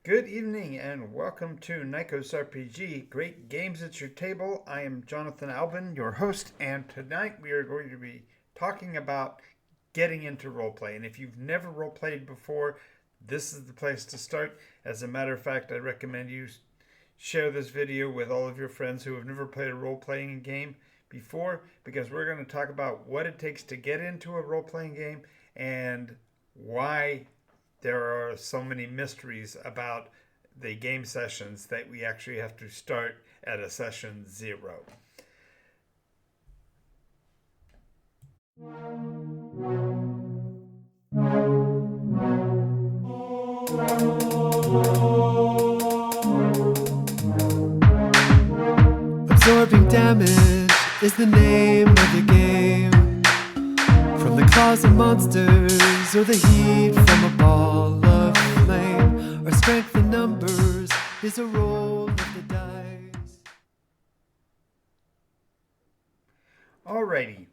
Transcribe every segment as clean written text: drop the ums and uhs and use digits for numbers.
Good evening and welcome to Nikos RPG, Great Games at Your Table. I am Jonathan Albin, your host, and tonight we are going to be talking about getting into roleplay. And if you've never roleplayed before, this is the place to start. As a matter of fact, I recommend you share this video with all of your friends who have never played a role-playing game before, because we're going to talk about what it takes to get into a role-playing game and why there are so many mysteries about the game sessions that we actually have to start at a session 0. Absorbing damage is the name of the game. From the claws of monsters or the heat from a ball of flame. Our strength in numbers is a roll of the dice. Alrighty.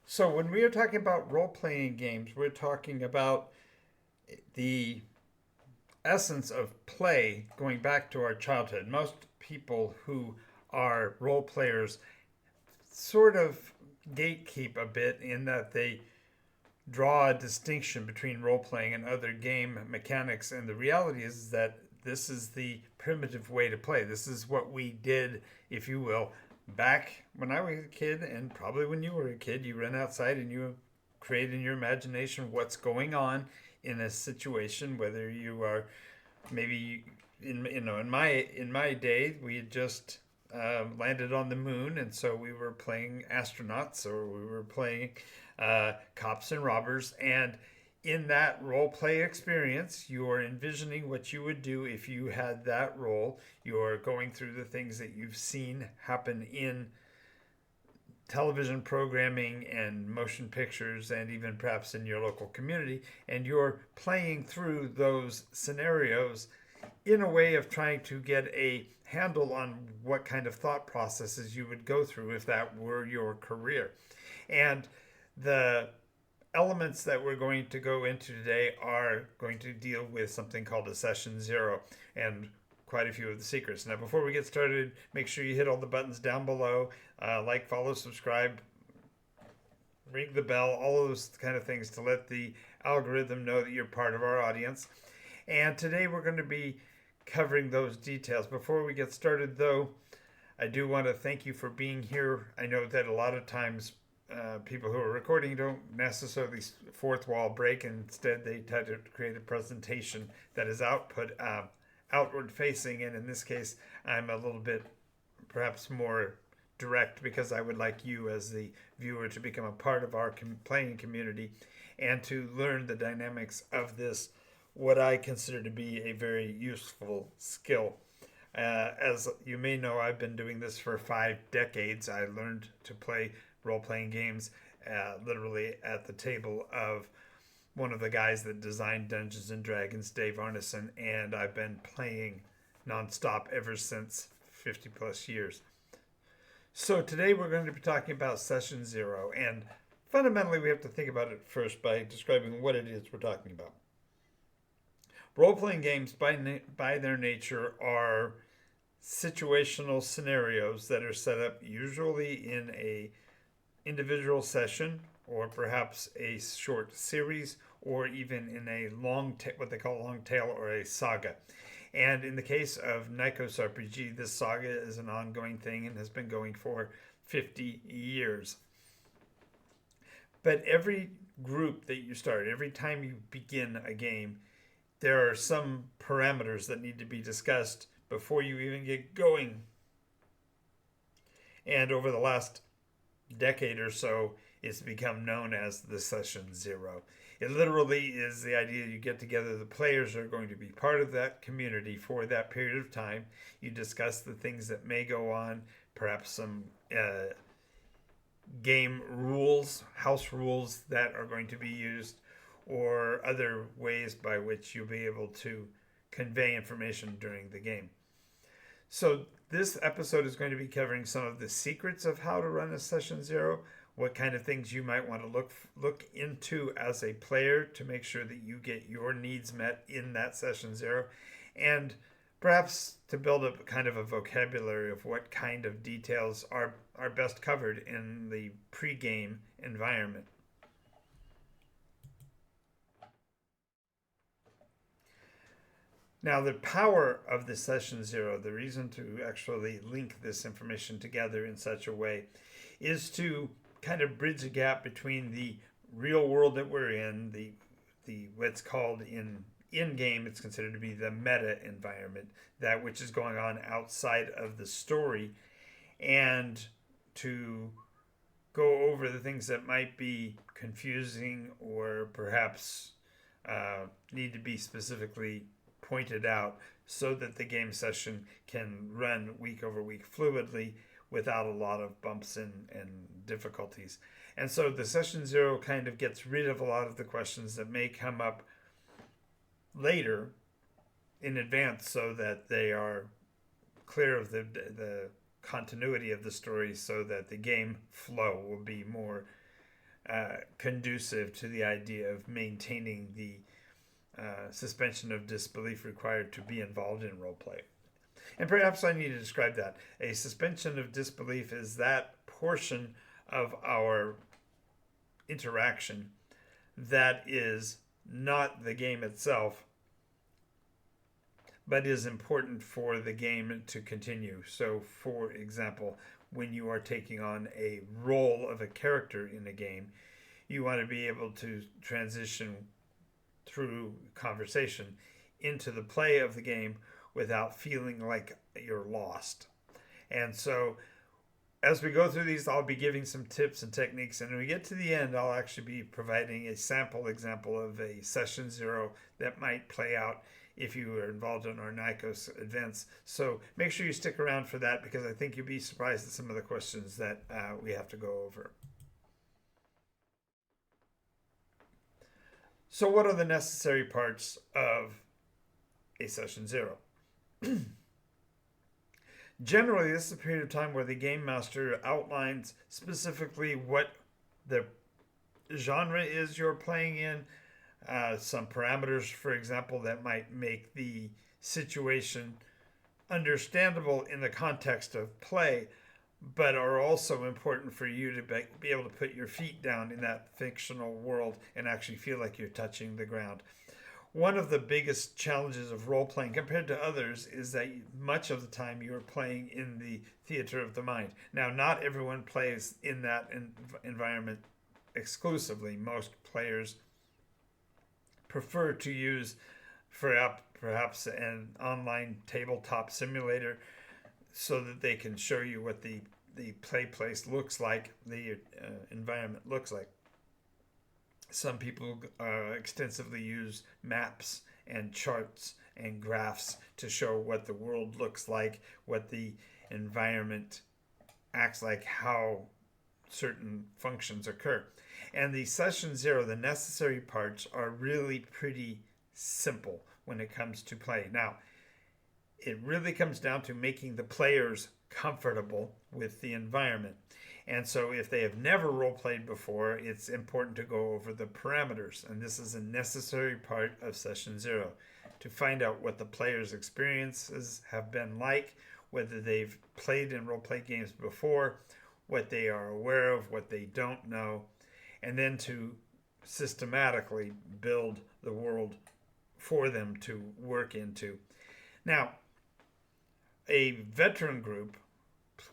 So when we are talking about role-playing games, we're talking about the essence of play going back to our childhood. Most people who are role players sort of gatekeep a bit in that they draw a distinction between role playing and other game mechanics, and the reality is that this is the primitive way to play. This is what we did, if you will, back when I was a kid, and probably when you were a kid. You ran outside and you create in your imagination what's going on in a situation, whether you are maybe in my day we had just landed on the moon, and so we were playing astronauts, or we were playing cops and robbers. And in that role play experience, you're envisioning what you would do if you had that role. You're going through the things that you've seen happen in television programming and motion pictures, and even perhaps in your local community, and you're playing through those scenarios in a way of trying to get a handle on what kind of thought processes you would go through if that were your career. And the elements that we're going to go into today are going to deal with something called a session 0 and quite a few of the secrets. Now, before we get started, make sure you hit all the buttons down below, like, follow, subscribe, ring the bell, all of those kind of things to let the algorithm know that you're part of our audience. And today we're going to be covering those details. Before we get started, though, I do want to thank you for being here. I know that a lot of times people who are recording don't necessarily fourth wall break, and instead they try to create a presentation that is outward facing, and in this case I'm a little bit perhaps more direct, because I would like you as the viewer to become a part of our playing community and to learn the dynamics of this, what I consider to be a very useful skill. As you may know, I've been doing this for 5 decades. I learned to play role-playing games literally at the table of one of the guys that designed Dungeons and Dragons, Dave Arneson, and I've been playing nonstop ever since, 50 plus years. So today we're going to be talking about session 0, and fundamentally we have to think about it first by describing what it is we're talking about. Role-playing games by their nature are situational scenarios that are set up usually in a individual session, or perhaps a short series, or even in a what they call a long tail, or a saga. And in the case of Nikos RPG, this saga is an ongoing thing and has been going for 50 years. But every group that you start, every time you begin a game, there are some parameters that need to be discussed before you even get going. And over the last decade or so, it's become known as the session 0. It literally is the idea you get together, the players are going to be part of that community for that period of time. You discuss the things that may go on, perhaps some game rules, house rules that are going to be used, or other ways by which you'll be able to convey information during the game. So this episode is going to be covering some of the secrets of how to run a session 0. what kind of things you might want to look into as a player to make sure that you get your needs met in that session zero, and perhaps to build up kind of a vocabulary of what kind of details are best covered in the pre-game environment. Now, the power of the session zero, the reason to actually link this information together in such a way, is to kind of bridge a gap between the real world that we're in, the what's called in game, it's considered to be the meta environment, that which is going on outside of the story, and to go over the things that might be confusing or perhaps need to be specifically pointed out so that the game session can run week over week fluidly without a lot of bumps and difficulties. And so the session zero kind of gets rid of a lot of the questions that may come up later in advance so that they are clear of the continuity of the story, so that the game flow will be more conducive to the idea of maintaining the suspension of disbelief required to be involved in roleplay. And perhaps I need to describe that. A suspension of disbelief is that portion of our interaction that is not the game itself, but is important for the game to continue. So, for example, when you are taking on a role of a character in a game, you want to be able to transition through conversation into the play of the game without feeling like you're lost. And so as we go through these, I'll be giving some tips and techniques, and when we get to the end, I'll actually be providing a sample example of a session zero that might play out if you were involved in our Nikos events. So make sure you stick around for that, because I think you'll be surprised at some of the questions that we have to go over. So what are the necessary parts of a session zero? Generally, this is a period of time where the game master outlines specifically what the genre is you're playing in, some parameters, for example, that might make the situation understandable in the context of play, but are also important for you to be able to put your feet down in that fictional world and actually feel like you're touching the ground. One of the biggest challenges of role-playing compared to others is that much of the time you're playing in the theater of the mind. Now, not everyone plays in that environment exclusively. Most players prefer to use perhaps an online tabletop simulator so that they can show you what the play place looks like, the environment looks like. Some people extensively use maps and charts and graphs to show what the world looks like, what the environment acts like, how certain functions occur. And the session zero, the necessary parts, are really pretty simple when it comes to play. Now, it really comes down to making the players comfortable with the environment. And so if they have never role-played before, it's important to go over the parameters. And this is a necessary part of session zero, to find out what the players' experiences have been like, whether they've played in role-play games before, what they are aware of, what they don't know, and then to systematically build the world for them to work into. Now, a veteran group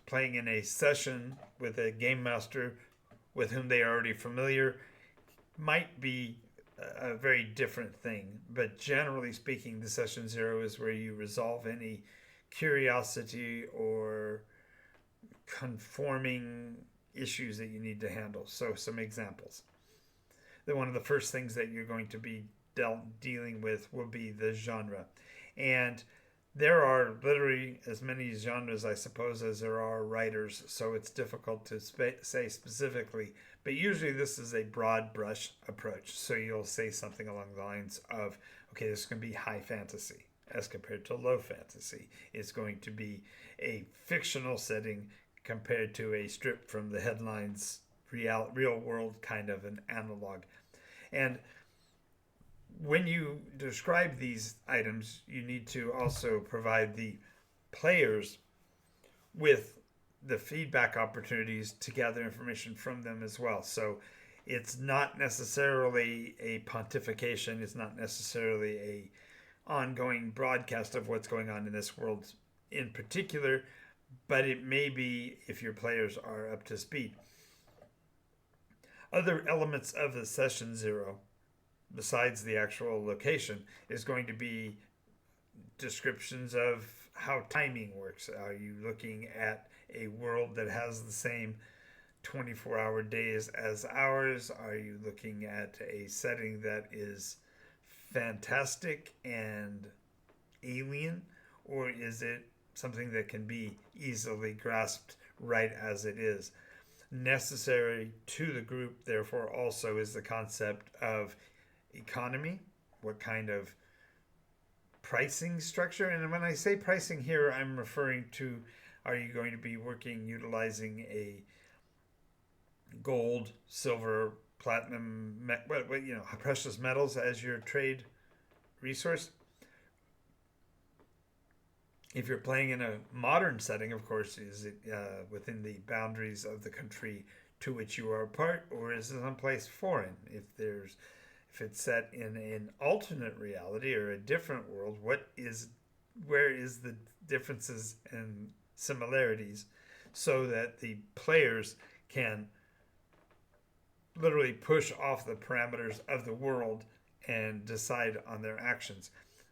playing in a session with a game master with whom they are already familiar might be a very different thing. But generally speaking, the session zero is where you resolve any curiosity or conforming issues that you need to handle. So some examples. One of the first things that you're going to be dealing with will be the genre. And there are literally as many genres, I suppose, as there are writers, so it's difficult to say specifically. But usually this is a broad brush approach. So you'll say something along the lines of, okay, this is going to be high fantasy as compared to low fantasy. It's going to be a fictional setting compared to a strip from the headlines real world kind of an analog. And when you describe these items, you need to also provide the players with the feedback opportunities to gather information from them as well. So it's not necessarily a pontification, it's not necessarily a ongoing broadcast of what's going on in this world in particular, but it may be if your players are up to speed. Other elements of the session zero, besides the actual location, is going to be descriptions of how timing works. Are you looking at a world that has the same 24-hour days as ours? Are you looking at a setting that is fantastic and alien? Or is it something that can be easily grasped right as it is? Necessary to the group, therefore, also is the concept of economy. What kind of pricing structure? And when I say pricing here, I'm referring to, are you going to be utilizing a gold, silver, platinum, precious metals as your trade resource? If you're playing in a modern setting, of course, is it within the boundaries of the country to which you are a part, or is it someplace foreign? If it's set in an alternate reality or a different world, where is the differences and similarities, so that the players can literally push off the parameters of the world and decide on their actions.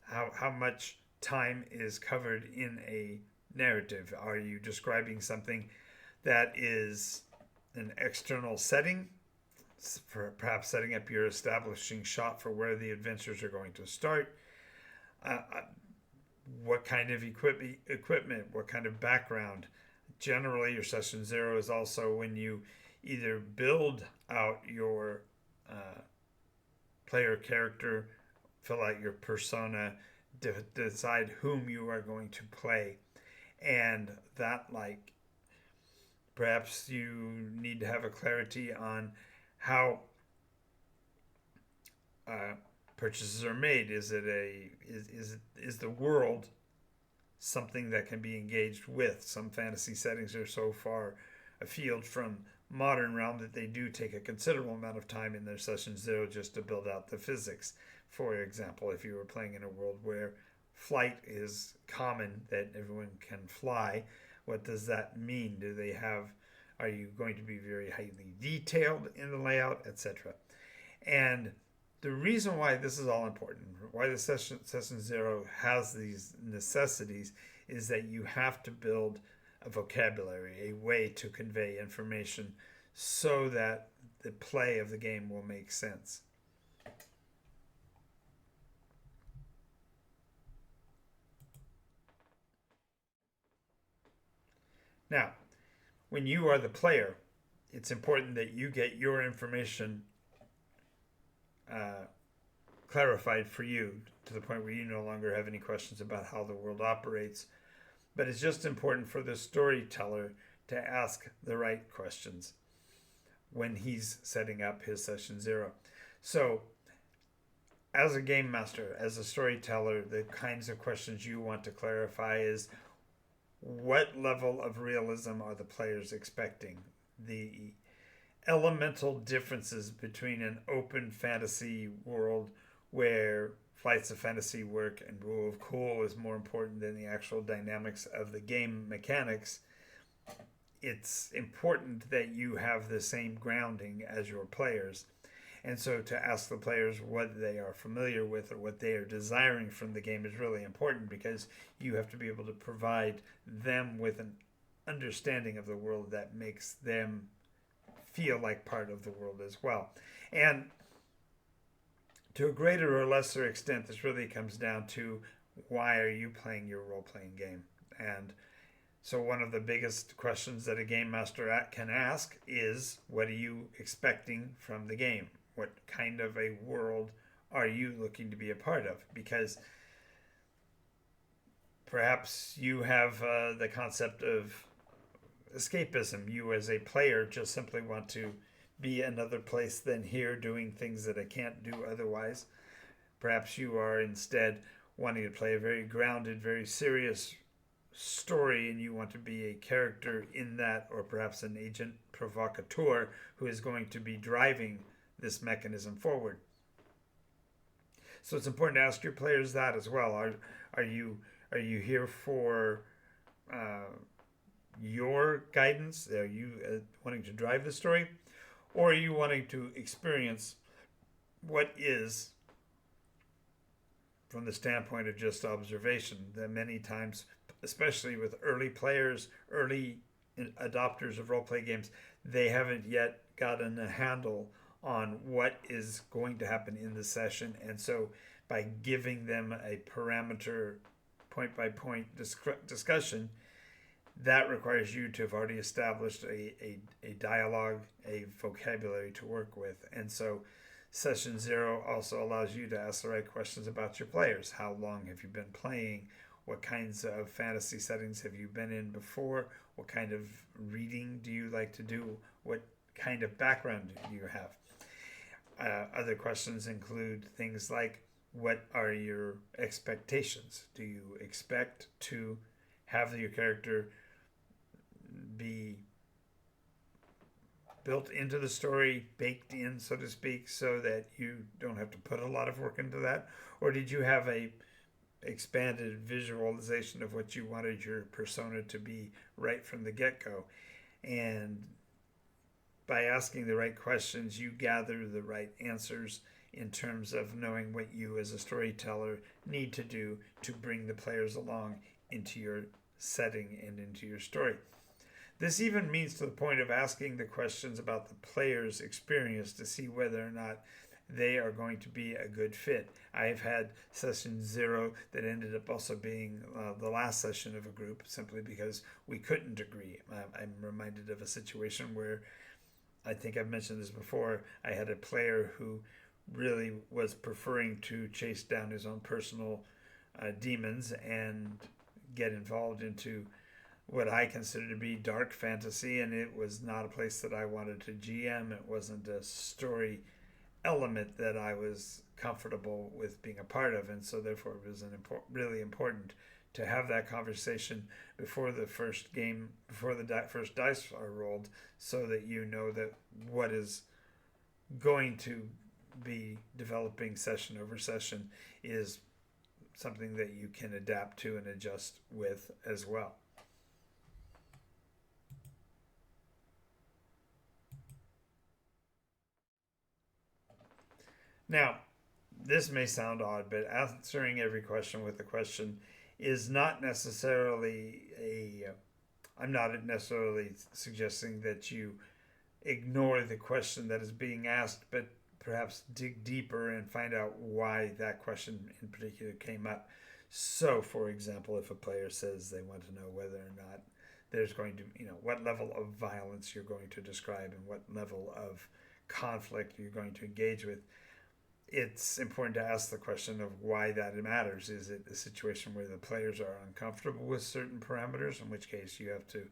How much time is covered in a narrative? Are you describing something that is an external setting, for perhaps setting up your establishing shot for where the adventures are going to start? What kind of equipment, what kind of background? Generally, your session zero is also when you either build out your player character, fill out your persona, decide whom you are going to play, and that, like, perhaps you need to have a clarity on how purchases are made. Is the world something that can be engaged with? Some fantasy settings are so far afield from modern realm that they do take a considerable amount of time in their session zero just to build out the physics. For example, if you were playing in a world where flight is common, that everyone can fly, what does that mean? Are you going to be very highly detailed in the layout, etc.? And the reason why this is all important, why the session zero has these necessities, is that you have to build a vocabulary, a way to convey information so that the play of the game will make sense. Now, when you are the player, it's important that you get your information clarified for you to the point where you no longer have any questions about how the world operates. But it's just important for the storyteller to ask the right questions when he's setting up his session zero. So, as a game master, as a storyteller, the kinds of questions you want to clarify is, what level of realism are the players expecting? The elemental differences between an open fantasy world where flights of fantasy work and rule of cool is more important than the actual dynamics of the game mechanics. It's important that you have the same grounding as your players. And so to ask the players what they are familiar with or what they are desiring from the game is really important, because you have to be able to provide them with an understanding of the world that makes them feel like part of the world as well. And to a greater or lesser extent, this really comes down to, why are you playing your role-playing game? And so one of the biggest questions that a game master can ask is, what are you expecting from the game? What kind of a world are you looking to be a part of? Because perhaps you have the concept of escapism. You as a player just simply want to be another place than here doing things that I can't do otherwise. Perhaps you are instead wanting to play a very grounded, very serious story and you want to be a character in that, or perhaps an agent provocateur who is going to be driving this mechanism forward. So it's important to ask your players that as well. Are you here for your guidance? Are you wanting to drive the story, or are you wanting to experience what is from the standpoint of just observation? That many times, especially with early players, early adopters of role play games, they haven't yet gotten a handle on what is going to happen in the session. And so by giving them a parameter point by point discussion, that requires you to have already established a dialogue, a vocabulary to work with. And so session 0 also allows you to ask the right questions about your players. How long have you been playing? What kinds of fantasy settings have you been in before? What kind of reading do you like to do? What kind of background do you have? Other questions include things like, what are your expectations? Do you expect to have your character be built into the story, baked in, so to speak, so that you don't have to put a lot of work into that? Or did you have a expanded visualization of what you wanted your persona to be right from the get-go? And by asking the right questions, you gather the right answers in terms of knowing what you as a storyteller need to do to bring the players along into your setting and into your story. This even means to the point of asking the questions about the player's experience to see whether or not they are going to be a good fit. I've had session 0 that ended up also being the last session of a group, simply because we couldn't agree. I'm reminded of a situation where, I think I've mentioned this before, I had a player who really was preferring to chase down his own personal demons and get involved into what I consider to be dark fantasy, and it was not a place that I wanted to GM. It wasn't a story element that I was comfortable with being a part of, and so therefore it was really important to have that conversation before the first game, before the first dice are rolled, so that you know that what is going to be developing session over session is something that you can adapt to and adjust with as well. Now, this may sound odd, but answering every question with a question is not necessarily I'm not necessarily suggesting that you ignore the question that is being asked, but perhaps dig deeper and find out why that question in particular came up. So, for example, if a player says they want to know whether or not there's going to, what level of violence you're going to describe and what level of conflict you're going to engage with, it's important to ask the question of why that matters. Is it a situation where the players are uncomfortable with certain parameters, in which case you have to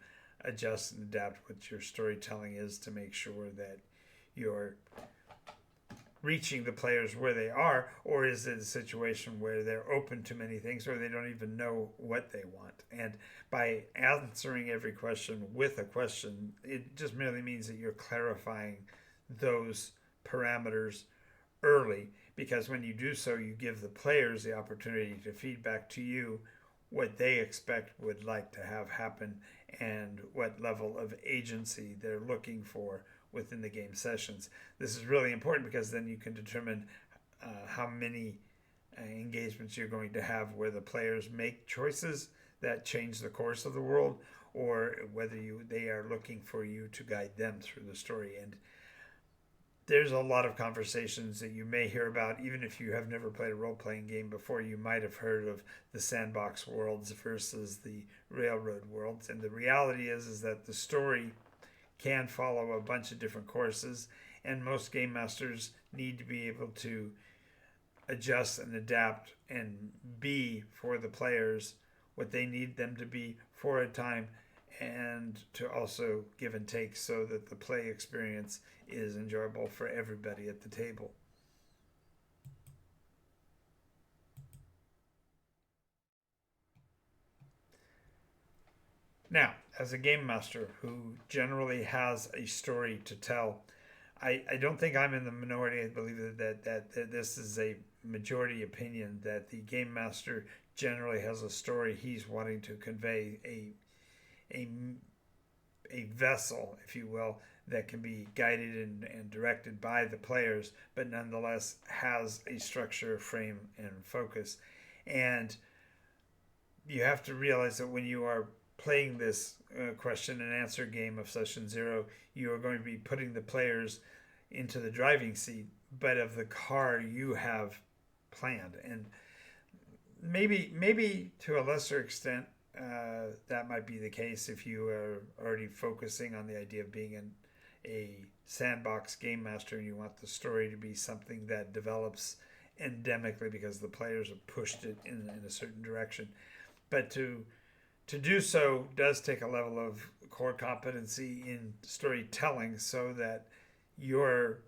adjust and adapt what your storytelling is to make sure that you're reaching the players where they are? Or is it a situation where they're open to many things, or they don't even know what they want? And by answering every question with a question, it just merely means that you're clarifying those parameters early, because when you do so, you give the players the opportunity to feedback to you what they expect would like to have happen and what level of agency they're looking for within the game sessions. This is really important because then you can determine how many engagements you're going to have where the players make choices that change the course of the world, or whether they are looking for you to guide them through the story. And there's a lot of conversations that you may hear about, even if you have never played a role-playing game before. You might have heard of the sandbox worlds versus the railroad worlds. And the reality is that the story can follow a bunch of different courses, and most game masters need to be able to adjust and adapt and be for the players what they need them to be for a time, and to also give and take so that the play experience is enjoyable for everybody at the table. Now, as a game master who generally has a story to tell, I don't think I'm in the minority. I believe that this is a majority opinion that the game master generally has a story he's wanting to convey, a, a vessel, if you will, that can be guided and directed by the players, but nonetheless has a structure, frame, and focus. And you have to realize that when you are playing this question and answer game of session 0, you are going to be putting the players into the driving seat, but of the car you have planned. And maybe to a lesser extent, that might be the case if you are already focusing on the idea of being a sandbox game master and you want the story to be something that develops endemically because the players have pushed it in a certain direction. But to do so does take a level of core competency in storytelling so that your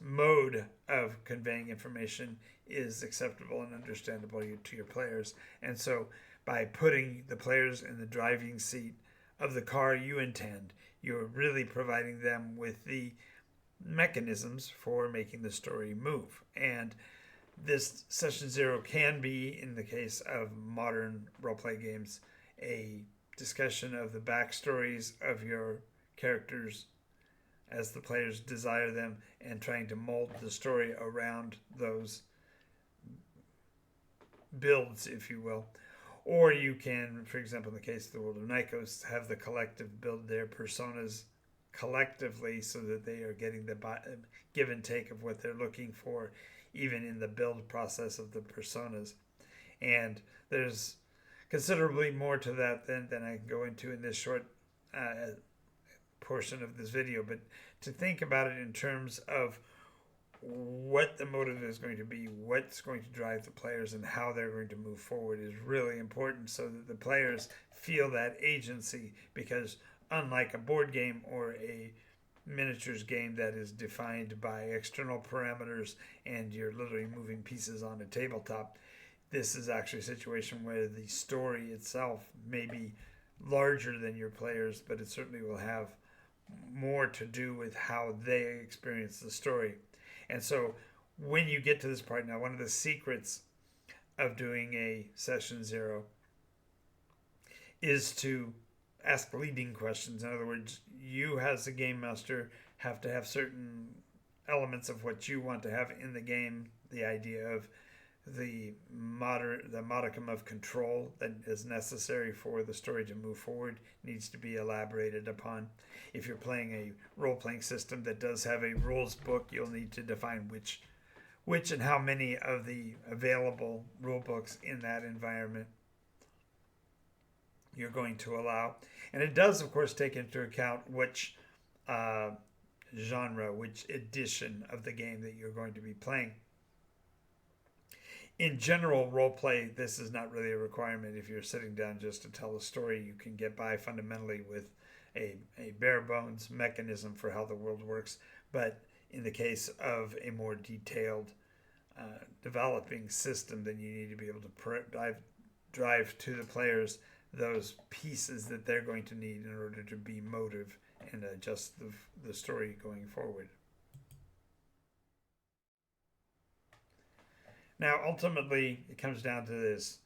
mode of conveying information is acceptable and understandable to your players. And so by putting the players in the driving seat of the car you intend, you're really providing them with the mechanisms for making the story move. And this session 0 can be, in the case of modern roleplay games, a discussion of the backstories of your characters as the players desire them and trying to mold the story around those builds, if you will. Or you can, for example, in the case of the world of Nikos, have the collective build their personas collectively so that they are getting the give and take of what they're looking for, even in the build process of the personas. And there's considerably more to that than I can go into in this short portion of this video. But to think about it in terms of what the motive is going to be, what's going to drive the players, and how they're going to move forward is really important so that the players feel that agency, because unlike a board game or a miniatures game that is defined by external parameters and you're literally moving pieces on a tabletop, this is actually a situation where the story itself may be larger than your players, but it certainly will have more to do with how they experience the story. And so when you get to this part now, one of the secrets of doing a session 0 is to ask leading questions. In other words, you as a game master have to have certain elements of what you want to have in the game. The idea of the modicum of control that is necessary for the story to move forward needs to be elaborated upon. If you're playing a role-playing system that does have a rules book, you'll need to define which and how many of the available rule books in that environment you're going to allow. And it does, of course, take into account which genre, which edition of the game that you're going to be playing. In general, role play, this is not really a requirement. If you're sitting down just to tell a story, you can get by fundamentally with a bare bones mechanism for how the world works. But in the case of a more detailed developing system, then you need to be able to drive to the players those pieces that they're going to need in order to be motive and adjust the story going forward. Now, ultimately, it comes down to this.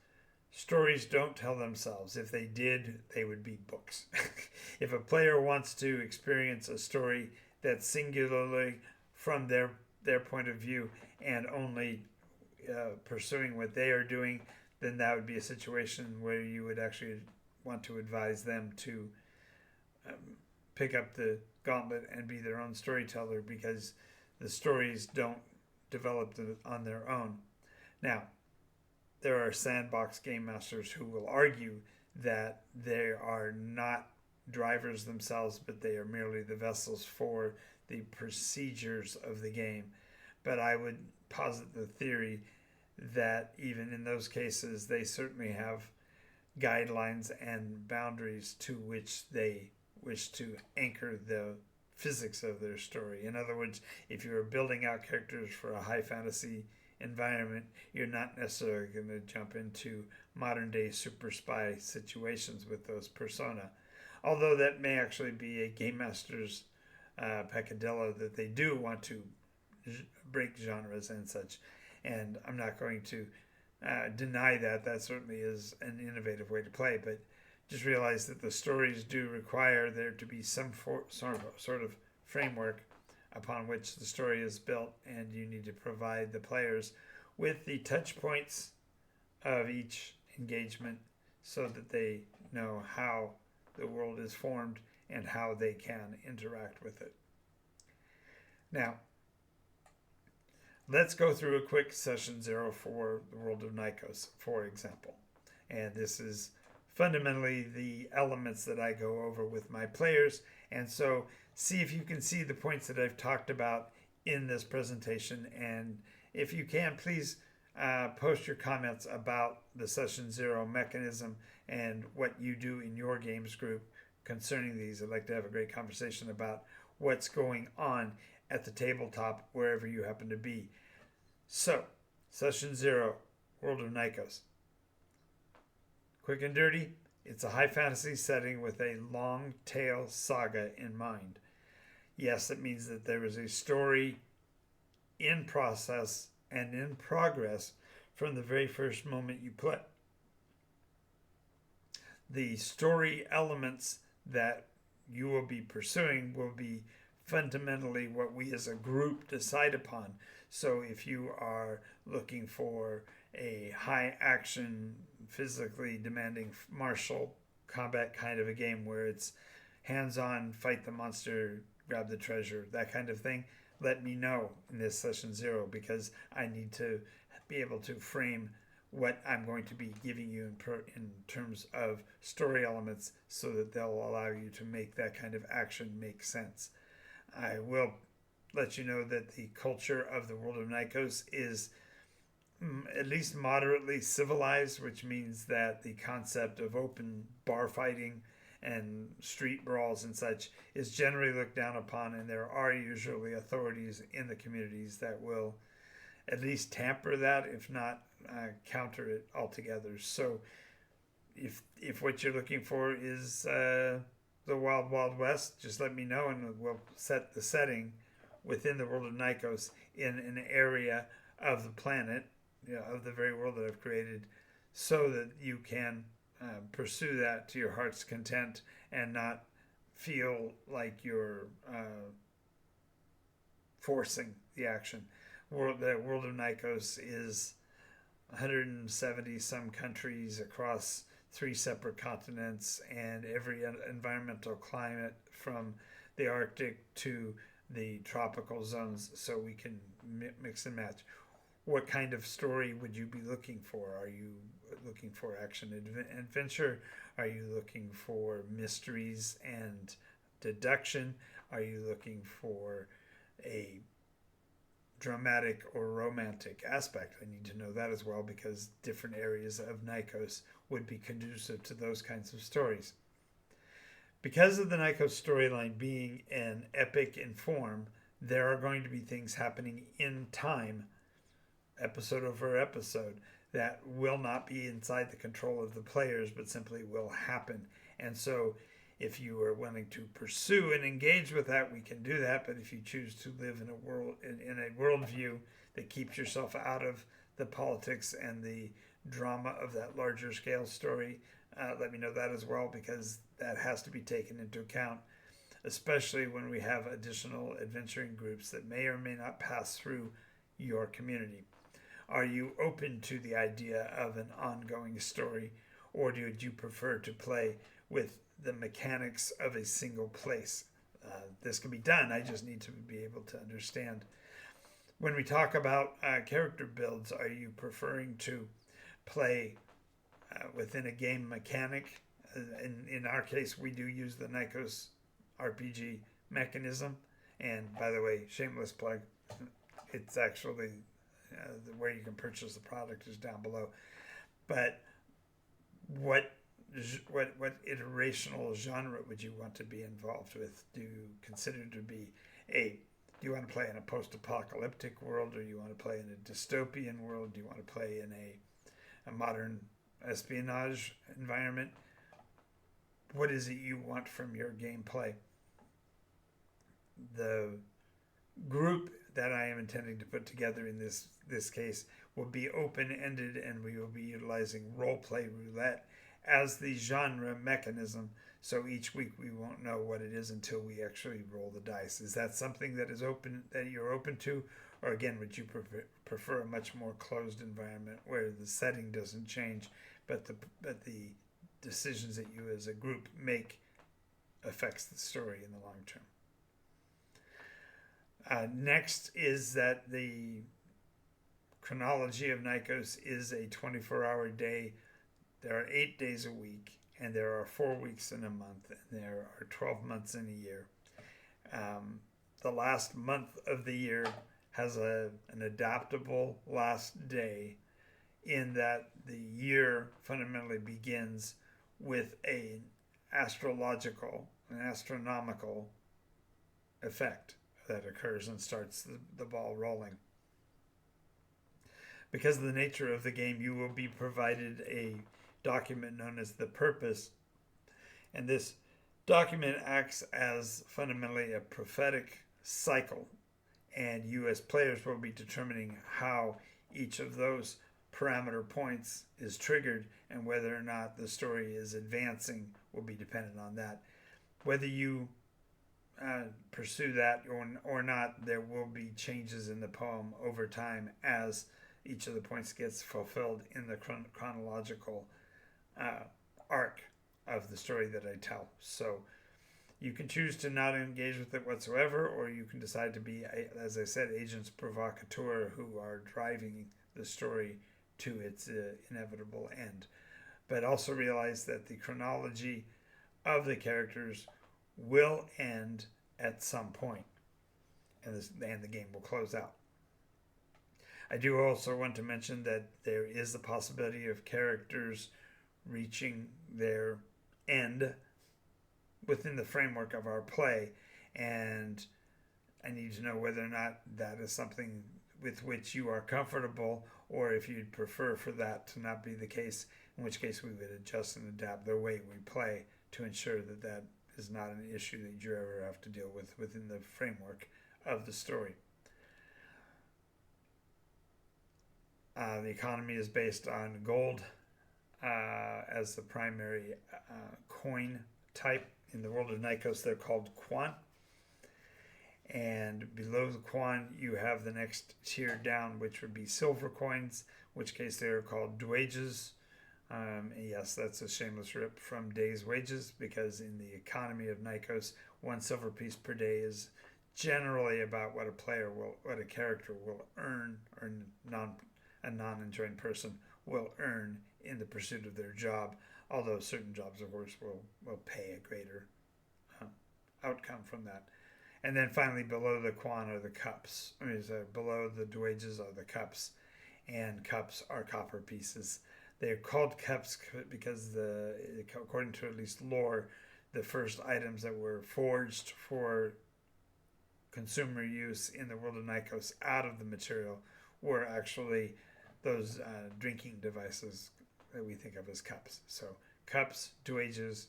Stories don't tell themselves. If they did, they would be books. If a player wants to experience a story that's singularly from their point of view and only pursuing what they are doing, then that would be a situation where you would actually want to advise them to pick up the gauntlet and be their own storyteller, because the stories don't develop on their own. Now, there are sandbox game masters who will argue that they are not drivers themselves, but they are merely the vessels for the procedures of the game. But I would posit the theory that even in those cases, they certainly have guidelines and boundaries to which they wish to anchor the physics of their story. In other words, if you're building out characters for a high fantasy environment, you're not necessarily going to jump into modern day super spy situations with those persona. Although that may actually be a game master's peccadillo, that they do want to break genres and such. And I'm not going to deny that. That certainly is an innovative way to play, but just realize that the stories do require there to be some sort of framework upon which the story is built, and you need to provide the players with the touch points of each engagement so that they know how the world is formed and how they can interact with it. Now, let's go through a quick session 0 for the world of Nikos, for example. And this is fundamentally the elements that I go over with my players. And so see if you can see the points that I've talked about in this presentation. And if you can, please post your comments about the session 0 mechanism and what you do in your games group concerning these. I'd like to have a great conversation about what's going on at the tabletop wherever you happen to be. So, session 0, World of Nikos. Quick and dirty, it's a high fantasy setting with a long tail saga in mind. Yes, it means that there is a story in process and in progress from the very first moment you play. The story elements that you will be pursuing will be fundamentally what we as a group decide upon. So if you are looking for a high action, physically demanding martial combat kind of a game where it's hands-on, fight the monster, grab the treasure, that kind of thing, let me know in this session 0, because I need to be able to frame what I'm going to be giving you in terms of story elements so that they'll allow you to make that kind of action make sense. I will let you know that the culture of the world of Nikos is at least moderately civilized, which means that the concept of open bar fighting and street brawls and such is generally looked down upon, and there are usually authorities in the communities that will at least tamper that, if not counter it altogether. So if what you're looking for is the Wild Wild West, just let me know and we'll set the setting within the world of Nikos in an area of the planet, of the very world that I've created, so that you can pursue that to your heart's content and not feel like you're forcing the action. The world of Nikos is 170 some countries across 3 separate continents and every environmental climate from the Arctic to the tropical zones, so we can mix and match. What kind of story would you be looking for? Are you looking for action adventure? Are you looking for mysteries and deduction? Are you looking for a dramatic or romantic aspect? I need to know that as well, because different areas of Nikos would be conducive to those kinds of stories. Because of the Nikos storyline being an epic in form, there are going to be things happening in time, episode over episode, that will not be inside the control of the players, but simply will happen. And so if you are willing to pursue and engage with that, we can do that. But if you choose to live in a worldview that keeps yourself out of the politics and the drama of that larger scale story, let me know that as well, because that has to be taken into account, especially when we have additional adventuring groups that may or may not pass through your community. Are you open to the idea of an ongoing story, or do you prefer to play with the mechanics of a single place? This can be done. I just need to be able to understand. When we talk about character builds, are you preferring to play within a game mechanic? In our case, we do use the Nikos RPG mechanism. And by the way, shameless plug, it's actually where you can purchase the product is down below. But what what iterational genre would you want to be involved with? Do you consider to be do you want to play in a post-apocalyptic world, or you want to play in a dystopian world? Do you want to play in a modern espionage environment? What is it you want from your gameplay? The group that I am intending to put together in this case will be open-ended, and we will be utilizing Roleplay Roulette as the genre mechanism. So each week we won't know what it is until we actually roll the dice. Is that something that you're open to, or again, would you prefer a much more closed environment where the setting doesn't change, but the decisions that you as a group make affects the story in the long term? Next is that the chronology of Nikos is a 24-hour day. There are 8 days a week, and there are 4 weeks in a month, and there are 12 months in a year. The last month of the year has an adaptable last day, in that the year fundamentally begins with an astronomical effect that occurs and starts the ball rolling. Because of the nature of the game, you will be provided a document known as the purpose, and this document acts as fundamentally a prophetic cycle, and you as players will be determining how each of those parameter points is triggered, and whether or not the story is advancing will be dependent on that. Whether you pursue that or not, there will be changes in the poem over time as each of the points gets fulfilled in the chronological arc of the story that I tell. So you can choose to not engage with it whatsoever, or you can decide to be, as I said, agents provocateur who are driving the story to its inevitable end. But also realize that the chronology of the characters will end at some point, and the game will close out. I do also want to mention that there is the possibility of characters reaching their end within the framework of our play, and I need to know whether or not that is something with which you are comfortable, or if you'd prefer for that to not be the case, in which case we would adjust and adapt the way we play to ensure that that is not an issue that you ever have to deal with within the framework of the story. The economy is based on gold as the primary coin type. In the world of Nikos, they're called quan. And below the quan, you have the next tier down, which would be silver coins, in which case they are called dwages. Yes, that's a shameless rip from day's wages, because in the economy of Nikos, 1 silver piece per day is generally about what a character will earn, or a non-enjoined person will earn in the pursuit of their job, although certain jobs, of course, will pay a greater outcome from that. And then finally, below the quan are the cups. Below the dwages are the cups, and cups are copper pieces. They're called cups because, according to at least lore, the first items that were forged for consumer use in the world of Nikos out of the material were actually those drinking devices that we think of as cups. So cups, dwages,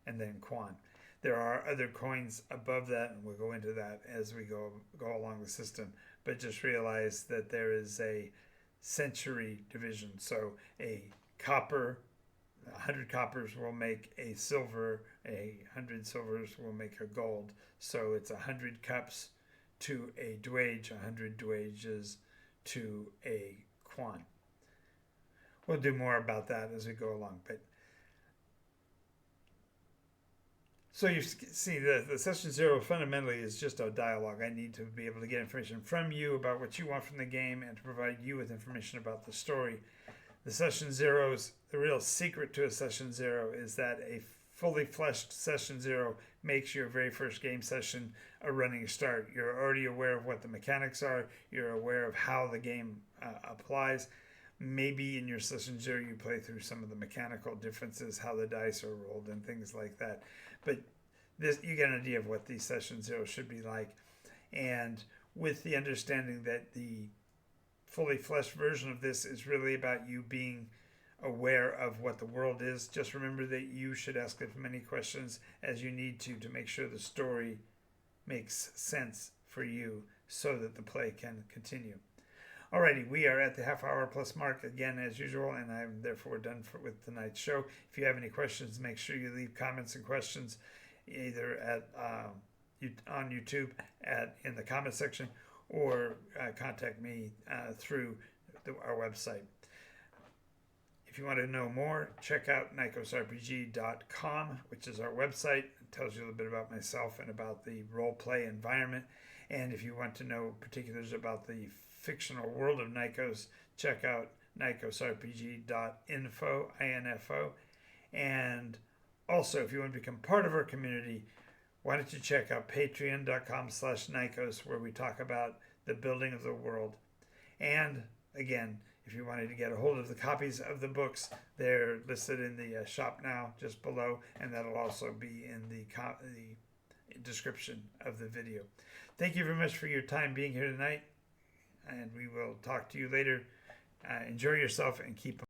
and then quan. There are other coins above that, and we'll go into that as we go along the system. But just realize that there is a century division. So a copper, 100 coppers will make a silver, 100 silvers will make a gold. So it's 100 cups to a dwage, 100 dwages to a quan. We'll do more about that as we go along. But so you see, the session 0 fundamentally is just a dialogue. I need to be able to get information from you about what you want from the game, and to provide you with information about the story. The session 0's, the real secret to a session 0 is that a fully fleshed session 0 makes your very first game session a running start. You're already aware of what the mechanics are. You're aware of how the game applies. Maybe in your session 0 you play through some of the mechanical differences, how the dice are rolled and things like that. But this, you get an idea of what these session 0 should be like. And with the understanding that the fully fleshed version of this is really about you being aware of what the world is, just remember that you should ask as many questions as you need to make sure the story makes sense for you so that the play can continue. Alrighty, we are at the half-hour plus mark again as usual, and I'm therefore done with tonight's show. If you have any questions, make sure you leave comments and questions either at on YouTube in the comment section, or contact me through our website. If you want to know more, check out nikosrpg.com, which is our website. It tells you a little bit about myself and about the role play environment. And if you want to know particulars about the fictional world of Nikos, check out nikosrpg.info, info. And also, if you want to become part of our community, why don't you check out patreon.com/Nikos, where we talk about the building of the world. And again, if you wanted to get a hold of the copies of the books, they're listed in the shop now, just below, and that'll also be in the description of the video. Thank you very much for your time being here tonight, and we will talk to you later. Enjoy yourself and keep